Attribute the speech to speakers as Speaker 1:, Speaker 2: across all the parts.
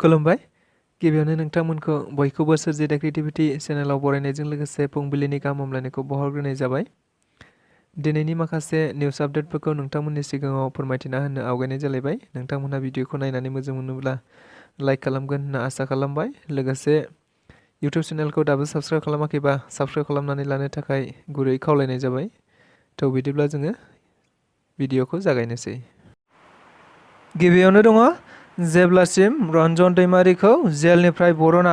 Speaker 1: खुलुमबाय गिबियावनो नोंथांमोनखौ बयखौबो सोरजिदा क्रिएटिभिटी चेनेलाव बरायनायजों लोगोसे फुंबिलिनि गाहाम हामलायनायखौ बावहरग्रोनाय जाबाय। दिनैनि माखासे निउज आपडेटफोरखौ नोंथांमोननि सिगाङाव फोरमायथिना होनो आवगायनाय जालायबाय। नोंथांमोनहा भिडिअखौ नायनानै मोजां मोनोब्ला लाइक खालामगोन होनना आसा खालामबाय। लोगोसे इउटिउब चेनेलखौ दाबो साबस्क्राइब खालामाखैबा साबस्क्राइब खालामनानै लानो थाखाय गुरै खावलायनाय जाबाय। थ' बिदिब्ला जोङो भिडिअखौ जागायनोसै। गिबियावनो दङ जेब्लासिम रन्जन दैमारिखौ जेलनिफ्राय बरना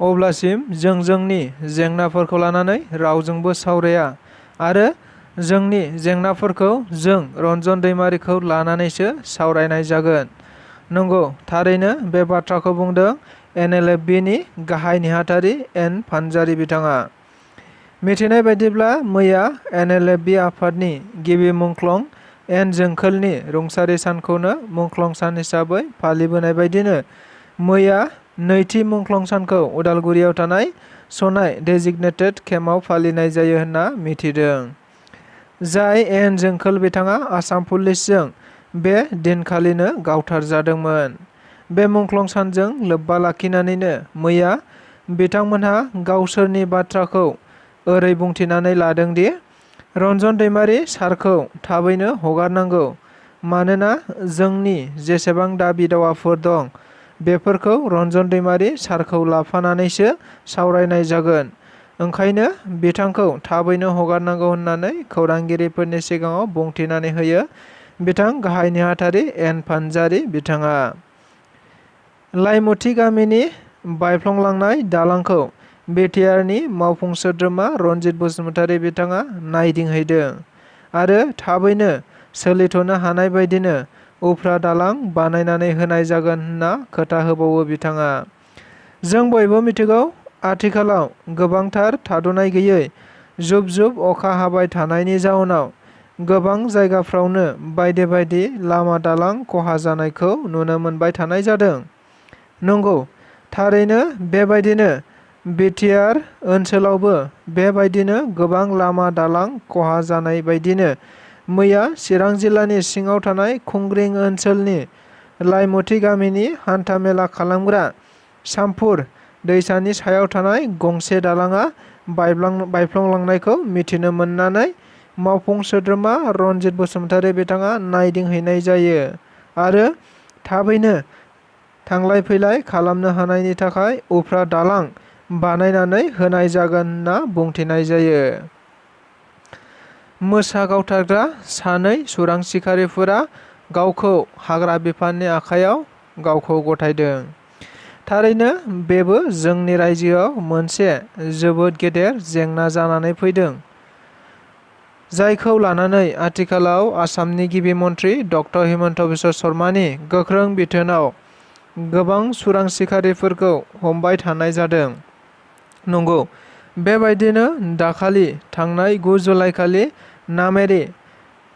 Speaker 1: अब्लासिम जों जोंनि जेंनाफोरखौ लानानै रावजोंबो सावराया आरो जोंनि जेंनाफोरखौ जों रन्जन दैमारिखौ लानानैसो सावरायनाय जागोन। नंगौ, थारैनो बे बाथ्राखौ बुंदों NLFB नि गाहाय नेहाथारि एन फानजारि बिथाङा। मिथिनाय बायदिब्ला मैया NLFB आफादनि गिबि मुंख्लं एन जोंखोलनि रुंसारि सानखौनो मुंख्लं सान हिसाबै फालिबोनाय बायदिनो मैया नैथि मुंख्लं सानखौ उदालगुरियाव थानाय सनाय डेजिगनेटेड केम्पआव फालिनाय जायो होनना मिथिदों। जाय एन जोंखोल बिथाङा आसाम पुलिसजों बे दिनखालिनो गावथारजादोंमोन। बे मुंख्लं सानजों लोब्बा लाखिनानैनो मैया बिथांमोनहा गावसोरनि बाथ्राखौ ओरै बुंथिनानै लादों दि रन्जन दैमारि सारखौ थाबैनो हगारनांगौ, मानोना जोंनि जेसेबां दाबि दावाफोर दं बेफोरखौ रन्जन दैमारि सारखौ लाफानानैसो सावरायनाय जागोन। ओंखायनो बिथांखौ थाबैनो हगारनांगौ होननानै खौरांगिरिफोरनि सिगाङाव बुंथिनानै होयो बिथां गाहाय नेहाथारि एन फानजारि बिथाङा। लाइमुथि गामिनि बायफ्लंलांनाय दालांखौ बिटिआरनि मावफुं सोद्रोमा रनजित बसुमतारी बिथाङा नायदिंहैदों आरो थाबैनो सोलिथ'नो हानाय बायदिनो उफ्रा दालां बानायनानै होनाय जागोन होनना खोथा होबावो बिथाङा। जों बयबो मिथिगौ आथिखालाव गोबांथार थाद'नाय गैयै जुब जुब अखा हाबाय थानायनि जाउनाव गोबां जायगाफ्रावनो बायदि बायदि लामा दालां खहा जानायखौ नुनो मोनबाय थानाय जादों। नंगौ, थारैनो बेबायदिनो बिटिआर ओनसोलावबो बेबायदिनो गोबां लामा दालां खहा जानाय बायदिनो मैया चिरां जिल्लानि सिङाव थानाय खुंग्रिं ओनसोलनि लाइमुथि गामिनि हान्थामेला खालामग्रा सामफुर दैसानि सायाव थानाय गंसे दालाङा बायफ्लंलांनायखौ मिथिनो मोननानै मावफुं सोद्रोमा रनजित बसुमतारी बिथाङा नायदिंहैनाय जायो आरो थाबैनो थांलाय फैलाय खालामनो हानायनि थाखाय उफ्रा दालां बानायनानै होनाय जागोन होनना बुंथिनाय जायो। मोसा गावथारग्रा सानै सुरां सिखारिफोरा गावखौ हाग्रा बिफाननि आखायाव गावखौ गथायदों। थारैनो बेबो जोंनि रायजोआव मोनसे जोबोद गेदेर जेंना जानानै फैदों, जायखौ लानानै आथिखालाव आसामनि गिबि मन्थ्रि डक्टर हिमन्त बिश्व शर्मानि गोख्रों बिथोनाव गोबां सुरां सिखारिफोरखौ हमबाय थानाय जादों। नंगौ, बेबायदिनो दाखालि थांनाय 9 जुलाइखालि नामेरि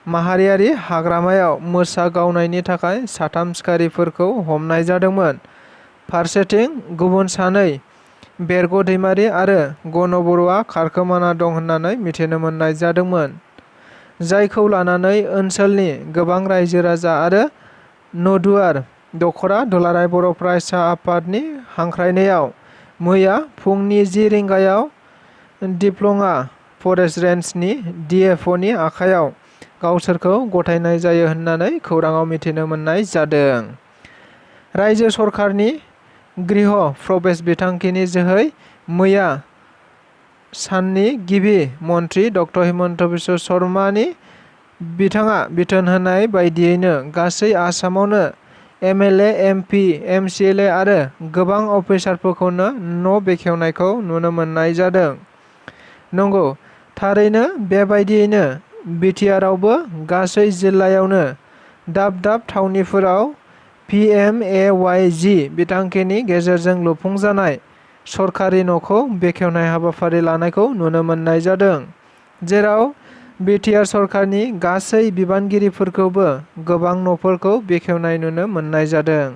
Speaker 1: माहारियारि हाग्रामायाव मोसा गावनायनि थाखाय 3 सिखारिफोरखौ हमनाय जादोंमोन। फारसेथिं गुबुन सानै बेरग' दैमारि आरो गन बर'आ खारखोमाना दं होननानै मिथिनो मोननाय जादोंमोन। जायखौ लानानै ओनसोलनि गोबां रायजो राजा आरो नदुवार दखरा दुलाराय बर' फरायसा आफादनि हांख्रायनायाव मैया फुंनि 10 रिंगायाव दिफ्लङा फरेस्ट रेन्जनि DFOनि आखायाव गावसोरखौ गथायनाय जायो होननानै खौराङाव मिथिनो मोननाय जादों। रायजो सरकारनि गृह प्रबेश बिथांखिनि जोहै मैया साननि गिबि मन्थ्रि डक्टर हिमन्त बिश्व शर्मानि बिथाङा बिथोन होनाय बायदियैनो गासै आसामावनो MLA, MP, MCLA आरो गोबां अफिसारफोरखौनो न' बेखेवनायखौ नुनो मोननाय जादों। नंगौ, थारैनो बेबायदियैनो बिटिआरआवबो गासै जिल्लायावनो दाब दाब थावनिफोराव PMAYG बिथांखिनि गेजेरजों लुफुंजानाय सरकारि न'खौ बेखेवनाय हाबाफारि लानायखौ नुनो मोननाय जादों, जेराव बिटिआर सरकारनि गासै बिबानगिरिफोरखौबो गोबां न'फोरखौ बेखेवनाय नुनो मोननाय जादों।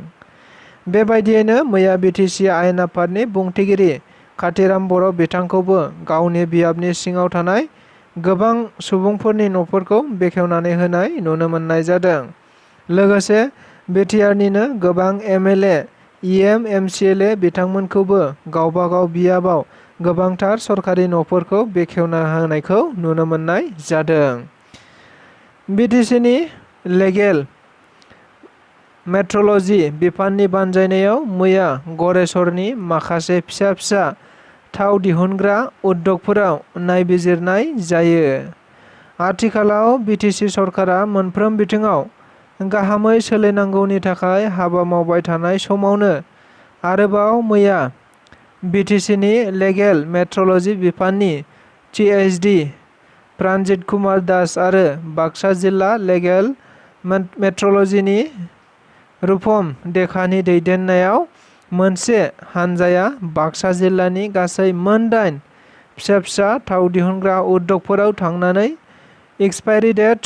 Speaker 1: बेबायदियैनो मैया BTC आयेन आफादनि बुंथिगिरि काथिराम बर' बिथांखौबो गावनि बियाबनि सिङाव थानाय गोबां सुबुंफोरनि न'फोरखौ बेखेवनानै होनाय नुनो मोननाय जादों। लोगोसे बिटिआरनिनो गोबां MLA, EM/MCLA बिथांमोनखौबो गावबागाव बियाबाव गोबांथार सरकारि न'फोरखौ बेखेवना होनायखौ नुनो मोननाय जादों। BTCनि लेगेल मेट्रल'जि बिफाननि बानजायनायाव मैया गरेस्वरनि माखासे फिसा फिसा थाव दिहुनग्रा उद्यगफोराव नायबिजिरनाय जायो। आथिखालाव BTC सरकारा मोनफ्रोम बिथिङाव गाहामै सोलिनांगौनि थाखाय हाबा मावबाय थानाय समावनो आरोबाव मैया BTCनि लेगेल मेट्रल'जि बिफाननि THD प्रानजित कुमार दास आरो बाक्सा जिल्ला लेगेल मेट्रल'जिनि रुपम देखानि दैदेननायाव मोनसे हानजाया बाक्सा जिल्लानि गासै मोन 8 फिसा फिसा थाव दिहुनग्रा उद्यगफोराव थांनानै एक्सपायरि डेट,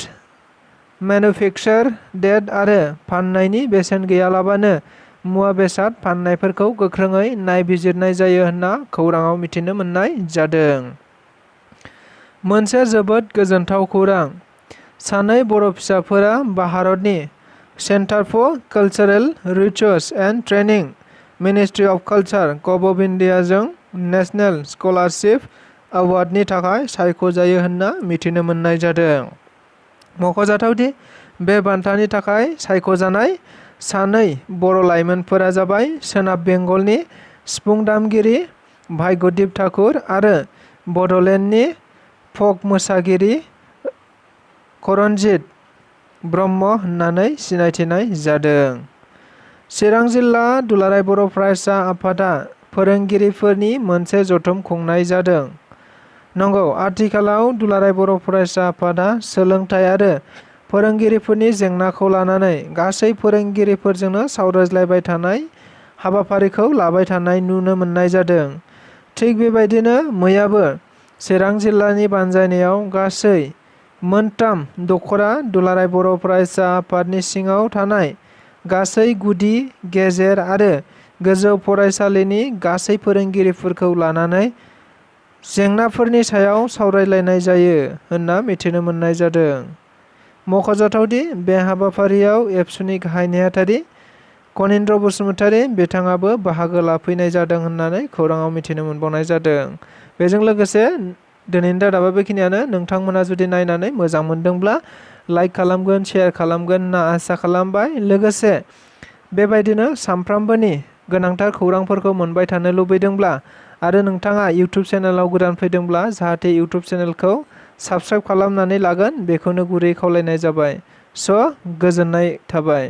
Speaker 1: मेनुफेक्सार डेट आरो फाननायनि बेसेन गैयालाबानो मुवा बेसाद फाननायफोरखौ गोख्रोङै नायबिजिरनाय जायो होनना खौराङाव मिथिनो मोननाय जादों। मोनसे जोबोद गोजोनथाव खौरां। सानै बर' फिसाफोरा भारतनि centre for cultural research and training, ministry of culture, gov of इन्डियाजों नेशनेल स्कलारशिप एवार्डनि थाखाय सायख'जायो होनना मिथिनो मोननाय जादों। मख'जाथावदि बे बान्थानि थाखाय सायख'जानाय सानै बर' लाइमोनफोरा जाबाय सोनाब बेंगलनि सिफुं दामगिरि भाग्यदीप ठाकुर आरो बड'लेण्डनि फक मोसागिरि करणजित ब्रह्म होननानै सिनायथिनाय जादों। चिरां जिल्ला दुलाराय बर' फरायसा आफादा फोरोंगिरिफोरनि मोनसे जथुम खुंनाय जादों। नंगौ, आथिखालाव दुलाराय बर' फरायसा आफादा सोलोंथाइ आरो फोरोंगिरिफोरनि जेंनाखौ लानानै गासै फोरोंगिरिफोरजोंनो सावरायज्लायबाय थानाय हाबाफारिखौ लाबाय थानाय नुनो मोननाय जादों। थिग बेबायदिनो मैयाबो चिरां जिल्लानि बानजायनायाव गासै मोन 3 दखरा दुलाराय बर' फरायसा आफादनि सिङाव थानाय गासै गुदि, गेजेर आरो गोजौ फरायसालिनि गासै फोरोंगिरिफोरखौ लानानै जेंनाफोरनि सायाव सावरायलायनाय जायो होनना मिथिनो मोननाय जादों। मख'जाथावदि बे हाबाफारियाव एबसुनि गाहाय नेहाथारि कनिन्द्र बसुमतारी बिथाङाबो बाहागो लाफैनाय जादों होननानै खौराङाव मिथिनो मोनबावनाय जादों। बेजों लोगोसे दिनैनि रादाबा बेखिनियानो। नोंथांमोना जुदि नायनानै मोजां मोनदोंब्ला लाइक खालामगोन, शेयार खालामगोन होनना आसा खालामबाय। लोगोसे बेबायदिनो सानफ्रामबोनि गोनांथार खौरांफोरखौ मोनबाय थानो लुबैदोंब्ला आरो नोंथाङा इउटुब चेनेलाव गोदान फैदोंब्ला जाहाथे इउटुब चेनेलखौ साबस्क्राइब खालामनानै लागोन बेखौनो गुरै खावलायनाय जाबाय। स' गोजोननाय थाबाय।